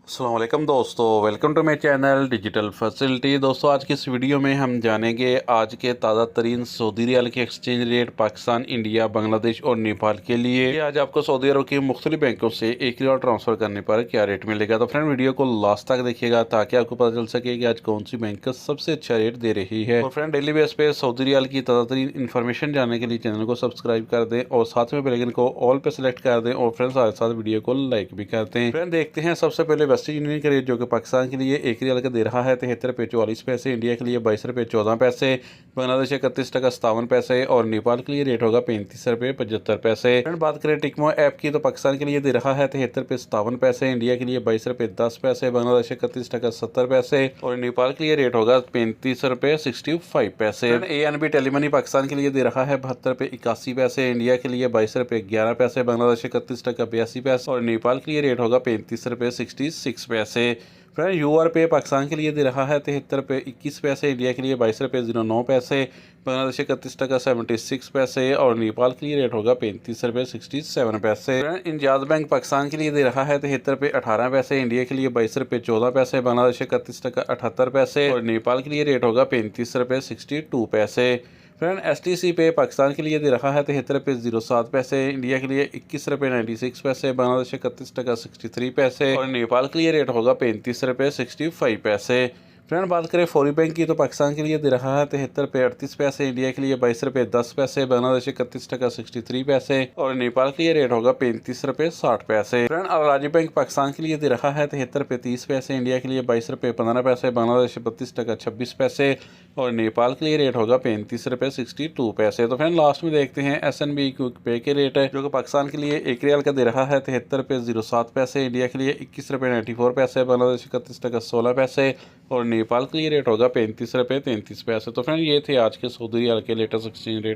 अस्सलाम वालेकुम दोस्तों, welcome to my channel digital facility. दोस्तों, आज की इस वीडियो में हम जानेंगे आज के ताज़ा तरीन सऊदी रियाल के exchange rate Pakistan, India, Bangladesh और नेपाल के लिए। आज आपको सऊदी अरब के मुख्तलिफ बैंकों से एक रियाल ट्रांसफ़र करने पर क्या रेट मिलेगा। तो फ्रेंड, वीडियो को लास्ट तक देखिएगा ताकि आपको पता चल सके कि आज कौन सी बैंक सबसे अच्छा रेट दे रही है। और फ्रेंड, डेली बेस पे सऊदी रियाल की ताज़ा तरीन इन्फॉर्मेशन जानने के लिए चैनल को सब्सक्राइब कर दें और साथ में बेल आइकन को ऑल पे सेलेक्ट कर दें और फ्रेंड साथ साथ वीडियो को लाइक भी कर दें। फ्रेंड, देखते हैं सबसे पहले वेस्टर्न यूनियन का रेट, जो कि पाकिस्तान के लिए एक रियाल का दे रहा है 73 रुपये 44 पैसे, इंडिया के लिए 22 रुपये 14 पैसे, बांग्लादेश 31 टका 57 पैसे और नेपाल के लिए रेट होगा 35 रुपये 75 पैसे। फ्रेंड, बात करें टिकमो ऐप की तो पाकिस्तान के लिए दे रहा है 73 रुपये 57 पैसे, इंडिया के लिए 22 रुपये 10 पैसे, बांग्लादेश 31 टका 70 पैसे और नेपाल के लिए रेट होगा 35 रुपये 65 पैसे। ANB टेलीमनी पाकिस्तान के लिए दे रहा है 72 रुपये 81 पैसे, इंडिया के लिए 22 रुपये 11 पैसे, बांग्लादेश 31 टका 82 पैसे और नेपाल के लिए रेट होगा 35 रुपये 66 पैसे। फ्रेंड, UR पे पाकिस्तान के लिए दे रहा है 73 रुपये 21 पैसे, इंडिया के लिए 22 रुपये 09 पैसे, बांग्लादेश 31 टका 76 पैसे और नेपाल के लिए रेट होगा 35 रुपये 67 पैसे। फ्रेंड, इंजाज बैंक पाकिस्तान के लिए दे रहा है 73 रुपये 18 पैसे, इंडिया के लिए 22 रुपये 14 पैसे, बांग्लादेश 31 टका 78 पैसे और नेपाल के लिए रेट होगा 35 रुपये 62 पैसे। फ्रेंड, STC पे पाकिस्तान के लिए दे रहा है 73 रुपये 07 पैसे, इंडिया के लिए 21 रुपये 96 पैसे, बांग्लादेश 31 टका 63 पैसे और नेपाल के लिए रेट होगा 35 रुपये 65 पैसे। फ्रेंड, बात करें फौरी बैंक की तो पाकिस्तान के लिए दे रहा है 73 रुपये 38 पैसे, इंडिया के लिए 22 रुपये 10 पैसे, बांग्लादेश 31 टका 63 पैसे और नेपाल के लिए रेट होगा 35 रुपये 60 पैसे। फ्रेंड, अल बैंक पाकिस्तान के लिए दे रहा है 73 रुपये 30 पैसे, इंडिया के लिए 22 रुपये 15 पैसे, बांग्लादेश 32 टका 26 पैसे और नेपाल के लिए रेट होगा 35 रुपये 62 पैसे। तो फ्रेंड, लास्ट में देखते हैं SNB क्विक पे के रेट है, जो कि पाकिस्तान के लिए एक रियाल का दे रहा है 73 रुपये 07 पैसे, इंडिया के लिए 21 रुपये 94 पैसे, बांग्लादेश 31 टका 16 पैसे और नेपाल के लिए रेट होगा 35 रुपये 33 पैसे। तो फ्रेंड, ये थे आज के सऊदी रियाल के लेटेस्ट एक्सचेंज रेट।